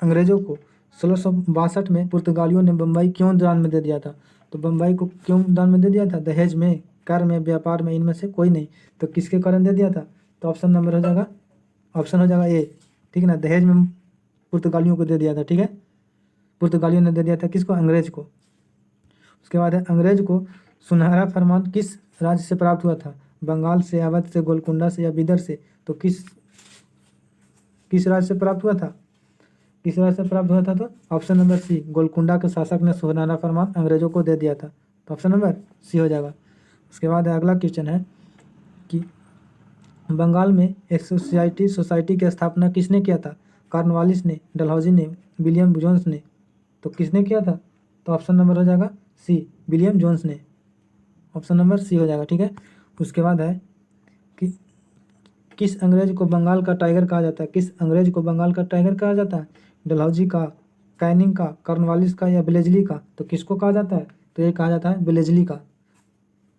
अंग्रेजों को 1662 में पुर्तगालियों ने बम्बई क्यों दान में दे दिया था? तो बम्बई को क्यों दान में दे दिया था? दहेज में, कर में, व्यापार में, इनमें से कोई नहीं। तो किसके कारण दे दिया था? तो ऑप्शन नंबर हो जाएगा, ऑप्शन हो जाएगा ए, ठीक है ना। दहेज में पुर्तगालियों को दे दिया था, ठीक है। पुर्तगालियों ने दे दिया था किसको? अंग्रेज को। उसके बाद है, अंग्रेज को सुनहरा फरमान किस राज्य से प्राप्त हुआ था? बंगाल से, अवध से, गोलकुंडा से या बिदर से? तो किस राज्य से प्राप्त हुआ था? किस राज्य से प्राप्त हुआ था? तो ऑप्शन नंबर सी, गोलकुंडा के शासक ने सुनहरा फरमान अंग्रेजों को दे दिया था। तो ऑप्शन नंबर सी हो जाएगा। उसके बाद अगला क्वेश्चन है कि बंगाल में एक सोसाइटी की स्थापना किसने किया था? कॉर्नवालिस ने, डलहौजी ने, विलियम जोन्स ने? तो किसने किया था? तो ऑप्शन नंबर हो जाएगा सी, विलियम जोन्स ने। ऑप्शन नंबर सी हो जाएगा, ठीक है। उसके बाद है कि किस अंग्रेज को बंगाल का टाइगर कहा जाता है? किस अंग्रेज को बंगाल का टाइगर कहा जाता है? डलहौजी का, कैनिंग का, कॉर्नवालिस का या ब्लेजली का? तो किसको कहा जाता है? तो ये कहा जाता है ब्लेजली का।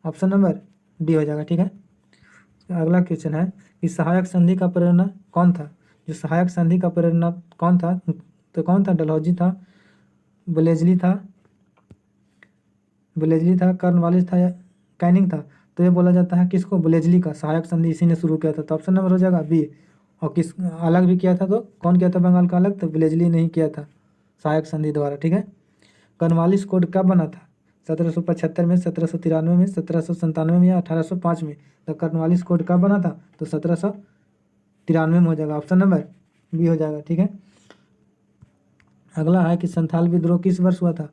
ऑप्शन नंबर डी हो जाएगा, ठीक है। अगला क्वेश्चन है कि सहायक संधि का प्रेरणा कौन था? जो सहायक संधि का प्रेरणा कौन था? तो कौन था? डलहौजी था, ब्लेजली था, कॉर्नवालिस था या कैनिंग था? तो ये बोला जाता है किसको? ब्लेजली का। सहायक संधि इसी ने शुरू किया था। तो ऑप्शन नंबर हो जाएगा बी। और किस अलग भी किया था? तो कौन किया था बंगाल का अलग? तो ब्लेजली नहीं किया था सहायक संधि द्वारा, ठीक है। कॉर्नवालिस कोड कब बना था? 1775 में, 1793 में, 1797 में या 1805 में? तो कॉर्नवालिस कोड कब बना था? तो 1793 में हो जाएगा। ऑप्शन नंबर बी हो जाएगा, ठीक है। अगला है कि संथाल विद्रोह किस वर्ष हुआ था?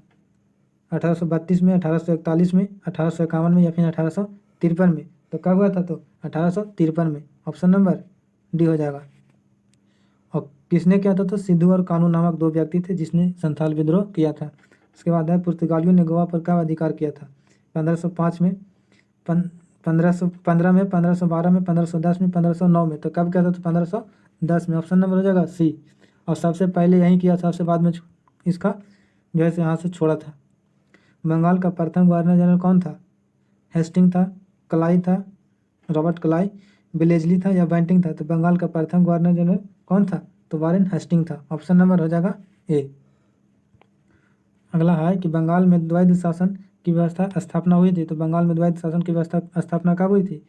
1832 में, 1841 में, 1851 में या फिर 1853 में? तो कब हुआ था? तो 1853 में। ऑप्शन नंबर डी हो जाएगा। और किसने किया था? तो सिद्धू और कानू नामक दो व्यक्ति थे जिसने संथाल विद्रोह किया था। उसके बाद है पुर्तगालियों ने गोवा पर कब अधिकार किया था? 1505 में, 1515 में, 1512 में, 1510 में, 1509 में? तो कब किया था? तो 1510 में। ऑप्शन नंबर हो जाएगा सी। और सबसे पहले यहीं किया था, सबसे बाद में इसका जो है यहाँ से छोड़ा था। बंगाल का प्रथम गवर्नर जनरल कौन था? हेस्टिंग था, क्लाई था, रॉबर्ट क्लाई, ब्लेजली था या बैंटिंग था? तो बंगाल का प्रथम गवर्नर जनरल कौन था? तो वारेन हेस्टिंग था। ऑप्शन नंबर हो जाएगा ए। अगला है कि बंगाल में द्वैध शासन की व्यवस्था स्थापना हुई थी। तो बंगाल में द्वैध शासन की व्यवस्था स्थापना कब हुई थी?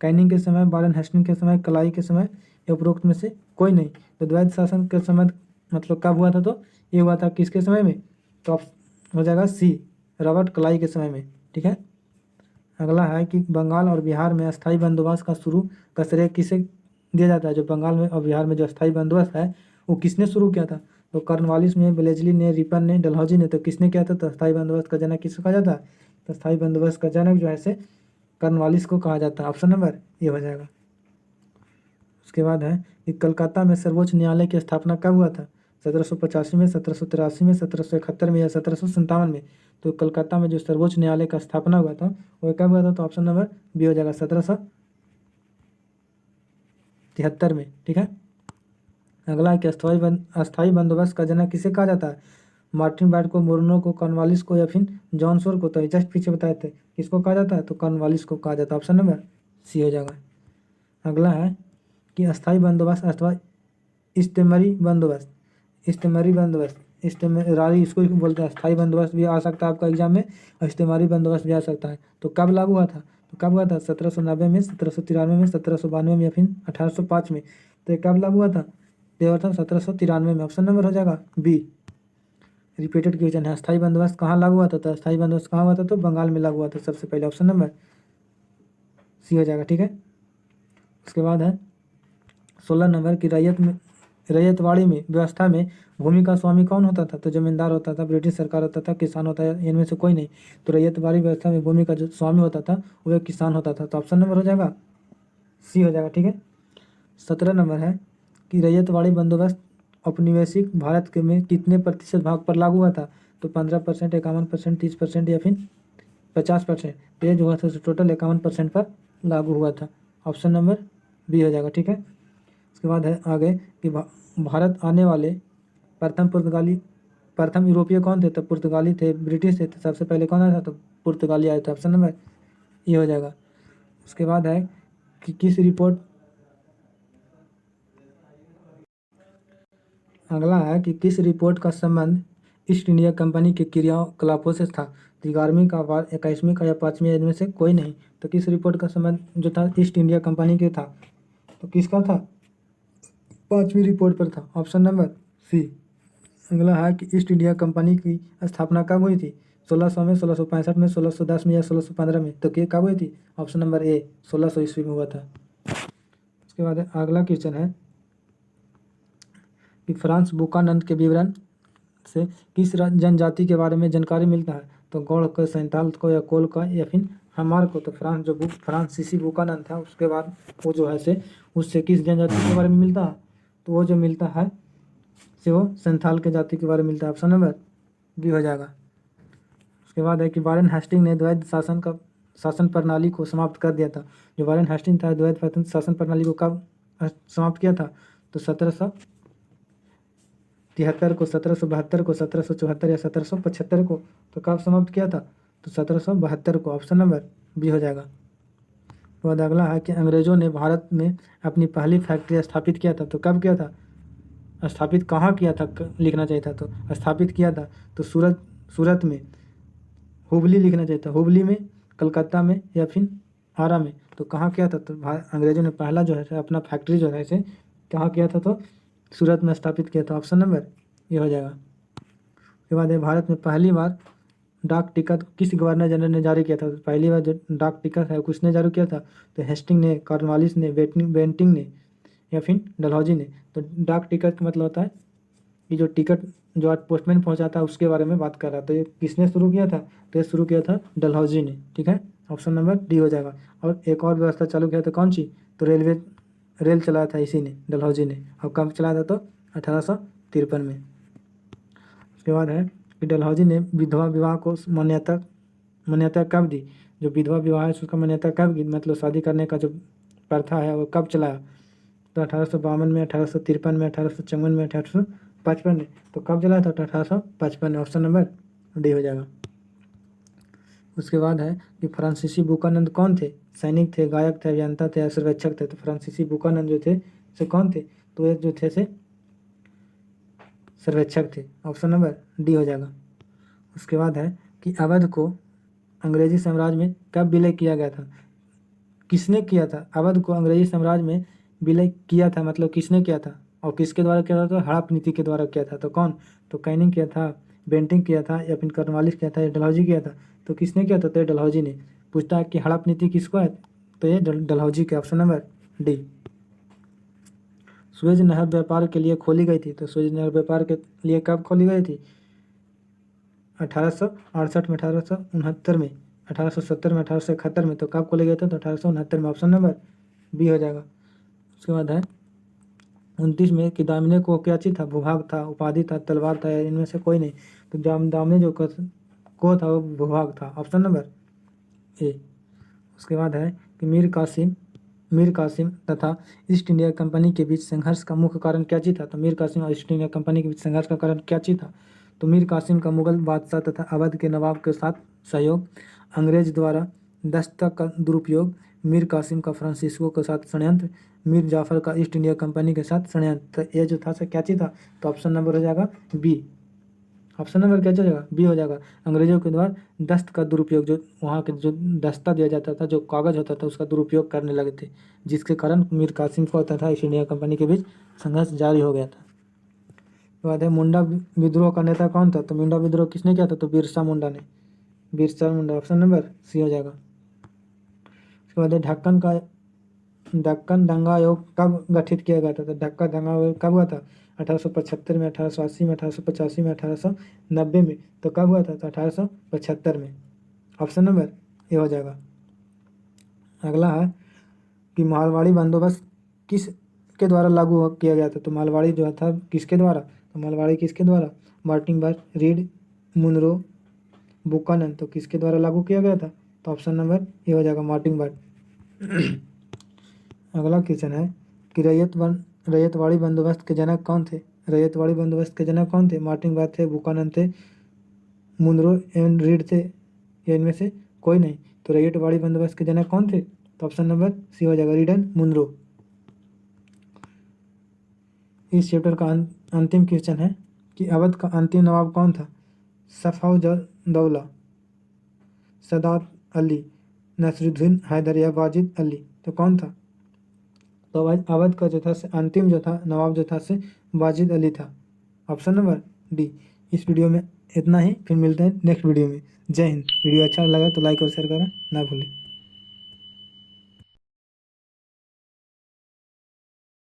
कैनिंग के समय, वारेन हेस्टिंग के समय, क्लाई के समय या उपरोक्त में से कोई नहीं? तो द्वैध शासन के समय मतलब कब हुआ था? तो ये हुआ था किसके समय में? तो हो जाएगा सी, रॉबर्ट क्लाई के समय में, ठीक है। अगला है कि बंगाल और बिहार में अस्थायी बंदोबस्त का शुरू का श्रेय किसे दिया जाता है? जो बंगाल में और बिहार में जो अस्थायी बंदोबस्त है वो किसने शुरू किया था? तो कॉर्नवालिस ने, ब्लेजली ने, रिपन ने, डलहौजी ने? तो किसने किया था? तो अस्थायी बंदोबस्त का जनक किसको कहा जाता है? तो अस्थायी बंदोबस्त का जनक जो है से कॉर्नवालिस को कहा जाता है। ऑप्शन नंबर ये हो जाएगा। उसके बाद है कि कलकत्ता में सर्वोच्च न्यायालय की स्थापना कब हुआ था? 1785 में, 1783 में, 1771 में या 1757 में? तो कलकत्ता में जो सर्वोच्च न्यायालय का स्थापना हुआ था वो कब हुआ था? तो ऑप्शन नंबर बी हो जाएगा, 1773 में, ठीक है। अगला है कि अस्थायी बंदोबस्त का जनक किसे कहा जाता है? मार्टिन बैट को, मुर्नो को, कॉर्नवालिस को या फिर जॉन शोर को? तो जस्ट पीछे बताए थे किसको कहा जाता है? तो कॉर्नवालिस को कहा जाता है। ऑप्शन नंबर सी हो जाएगा। अगला है कि अस्थायी बंदोबस्त अथवा इस्तेमरी बंदोबस्त, इस्तेमरारी इसको ही बोलते हैं। अस्थायी बंदोबस्त भी आ सकता है आपका एग्जाम में, और इस्तेमारी बंदोबस्त भी आ सकता है। तो कब लागू हुआ था? तो कब हुआ था? 1790 में, 1793 में, 1792 में या फिर 1805 में? तो ये कब लागू हुआ था? ये हुआ था 1793 में। ऑप्शन नंबर हो जाएगा बी। रिपीटेड क्वेश्चन है, अस्थायी बंदोबस्त कहाँ लागू हुआ था? तो अस्थायी बंदोबस्त कहाँ हुआ था? तो बंगाल में लागू हुआ था सबसे पहले। ऑप्शन नंबर सी हो जाएगा, ठीक है। उसके बाद है 16 नंबर की रैयतवाड़ी में व्यवस्था में भूमि का स्वामी कौन होता था? तो जमींदार होता था, ब्रिटिश सरकार होता था, किसान होता है, इनमें से कोई नहीं। तो रैयतवाड़ी व्यवस्था में भूमि का जो स्वामी होता था वो एक किसान होता था। तो ऑप्शन नंबर हो जाएगा सी हो जाएगा, ठीक है। 17 नंबर है कि रैयतवाड़ी बंदोबस्त औपनिवेशिक भारत के में कितने प्रतिशत भाग पर लागू हुआ था? तो 15%, 51%, 30% या फिर 50%? तो ये जो हुआ था टोटल 51% पर लागू हुआ था। ऑप्शन नंबर बी हो जाएगा, ठीक है। उसके बाद है आगे कि भारत आने वाले प्रथम यूरोपीय कौन थे? तो पुर्तगाली थे, ब्रिटिश थे। तो सबसे पहले कौन आया था? तो पुर्तगाली आया था। ऑप्शन नंबर ये हो जाएगा। उसके बाद है कि किस रिपोर्ट अगला है कि किस रिपोर्ट का संबंध ईस्ट इंडिया कंपनी के क्रियाकलापों से था? 11वीं का, 21वीं का या 5वीं, इनमें से कोई नहीं। तो किस रिपोर्ट का संबंध जो था ईस्ट इंडिया कंपनी के था? तो किसका था? 5वीं रिपोर्ट पर था, ऑप्शन नंबर सी। अगला है कि ईस्ट इंडिया कंपनी की स्थापना कब हुई थी? 1600 में, 1665 में, 1610 में या 1615 में? तो ये कब हुई थी? ऑप्शन नंबर ए, 1600 ईस्वी में हुआ था। उसके बाद अगला क्वेश्चन है कि फ्रांस बुकानन के विवरण से किस जनजाति के बारे में जानकारी मिलता है? तो गौड़ को, सैंताल को या कोल का या फिर हमार को? तो फ्रांसीसी बुकानन था, उसके बाद वो जो है से उससे किस जनजाति के बारे में मिलता है? तो वो जो मिलता है से वो संथाल के जाति के बारे में मिलता है, ऑप्शन नंबर बी हो जाएगा। उसके बाद है कि वारेन हेस्टिंग ने द्वैध शासन प्रणाली को समाप्त कर दिया था। जो वारेन हेस्टिंग था, द्वैध शासन प्रणाली को कब समाप्त किया था? तो 1773 को, 1772 को, 1774 या 1775 को? तो कब समाप्त किया था? तो 1772 को, ऑप्शन नंबर बी हो जाएगा। तो बाद अगला है कि अंग्रेजों ने भारत में अपनी पहली फैक्ट्री स्थापित किया था। तो कब किया था? स्थापित कहाँ किया था लिखना चाहिए था। तो स्थापित किया था तो सूरत में, हुबली लिखना चाहिए था, हुबली में, कलकत्ता में या फिर आरा में? तो कहाँ किया था? तो अंग्रेजों ने पहला जो है अपना फैक्ट्री जो है इसे कहाँ किया था? तो सूरत में स्थापित किया था, ऑप्शन नंबर ये हो जाएगा। उसके बाद है भारत में पहली बार डाक टिकट किस गवर्नर जनरल ने जारी किया था? तो पहली बार जो डाक टिकट है किसने जारी किया था? तो हेस्टिंग ने, कॉर्नवालिस ने, बेंटिंग ने या फिर डलहौजी ने? तो डाक टिकट का मतलब होता है कि जो टिकट जो आज पोस्टमैन पहुंचाता है उसके बारे में बात कर रहा था। तो ये किसने शुरू किया था? तो ये शुरू किया था डलहौजी ने, ठीक है, ऑप्शन नंबर डी हो जाएगा। और एक और व्यवस्था चालू किया था, कौन सी? तो रेल चलाया था इसी ने, डलहौजी ने। और कब चलाया था? तो 1853 में। उसके बाद है कि डलहौजी ने विधवा विवाह को मान्यता कब दी? जो विधवा विवाह है उसका मान्यता कब दी, मतलब शादी करने का जो प्रथा है वो कब चलाया? तो 1852 में, 1853 में, 1854 में, 1855 में? तो कब चलाया था? 1855 में, ऑप्शन नंबर डी हो जाएगा। उसके बाद है कि फ्रांसीसी बुकानंद कौन थे? सैनिक थे, गायक थे, अभियंता थे या सर्वेक्षक थे? तो फ्रांसीसी बुकानंद जो थे से कौन थे? तो ये जो थे से सर्वेक्षक थे, ऑप्शन नंबर डी हो जाएगा। उसके बाद है कि अवध को अंग्रेजी साम्राज्य में कब विलय किया गया था? किसने किया था? अवध को अंग्रेजी साम्राज्य में विलय किया था, मतलब किसने किया था और किसके द्वारा किया था? तो हड़प नीति के द्वारा किया था। तो कौन? तो कैनिंग किया था, बेंटिंग किया था या फिर कॉर्नवालिस किया था या डलहौजी किया था? तो किसने किया था? तो डलहौजी ने। पूछता है कि हड़प नीति किसको है? तो ये डलहौजी के, ऑप्शन नंबर डी। सुएज नहर व्यापार के लिए खोली गई थी। तो सुएज नहर व्यापार के लिए कब खोली गई थी? 1868 में, 1869 में, 1870 में, 1871 में? तो कब खोले गए थे? तो 1869 में, ऑप्शन नंबर बी हो जाएगा। उसके बाद है 29 में कि दामिनी को क्या चीज था? भूभाग था, उपाधि था, तलवार था या इनमें से कोई नहीं? तो दामिनी जो को था वो भूभाग था, ऑप्शन नंबर ए। उसके बाद है कि मीर कासिम तथा ईस्ट इंडिया कंपनी के बीच संघर्ष का मुख्य कारण क्या चीज था? तो मीर कासिम और ईस्ट इंडिया कंपनी के बीच संघर्ष का कारण क्या चीज था? तो मीर कासिम का मुगल बादशाह तथा अवध के नवाब के साथ सहयोग, अंग्रेज द्वारा दस्तक का दुरुपयोग, मीर कासिम का फ्रांसिस्को के साथ षड्यंत्र, मीर जाफर का ईस्ट इंडिया कंपनी के साथ षड्यंत्र। तो ये जो था क्या चीज था? तो ऑप्शन नंबर हो जाएगा बी। ऑप्शन नंबर क्या जाएगा? बी हो जाएगा। अंग्रेजों के द्वारा दस्त का दुरुपयोग, जो वहाँ के जो दस्ता दिया जाता था, जो कागज होता था, उसका दुरुपयोग करने लगे थे, जिसके कारण मीर कासिम को तथा ईस्ट इंडिया कंपनी के बीच संघर्ष जारी हो गया था। तो बाद है मुंडा विद्रोह का नेता कौन था? तो मुंडा विद्रोह किसने किया था? तो बिरसा मुंडा ने, Birsa Munda, option number C हो जाएगा। उसके बाद है ढक्कन दंगा आयोग कब गठित किया गया था? तो ढक्का दंगा आयोग कब हुआ था? 1875 में, 1880 में, 1885 में, 1890 में? तो कब हुआ था? तो 1875 में, ऑप्शन नंबर ए हो जाएगा। अगला है कि मारवाड़ी बंदोबस्त किस के द्वारा लागू किया गया था? तो मारवाड़ी जो था किसके द्वारा? तो मारवाड़ी किसके द्वारा? Martin Burt, Reid, Munro, Buchanan? तो किसके द्वारा लागू किया गया था? तो ऑप्शन नंबर ए हो जाएगा, मार्टिन बर्ट। अगला क्वेश्चन है कि रैयतवाड़ी बंदोबस्त के जनक कौन थे? रैयतवाड़ी बंदोबस्त के जनक कौन थे? मार्टिन बर्ट थे, बुकानन थे, मुनरो एंड रीड थे या इनमें से कोई नहीं? तो रैयतवाड़ी बंदोबस्त के जनक कौन थे? तो ऑप्शन नंबर सी हो जाएगा, रीड एंड मुनरो। इस चैप्टर का अंतिम क्वेश्चन है कि अवध का अंतिम नवाब कौन था? सफाउद्दौला, सदात अली, नसरुद्दीन हैदर या वाजिद अली? तो कौन था? तो अवध का जो था अंतिम जो था नवाब जो था से वाजिद अली था। Option number D. इस वीडियो में इतना ही, फिर मिलते हैं नेक्स्ट वीडियो में। जय हिंद। वीडियो अच्छा लगा तो लाइक और शेयर करना ना भूलें।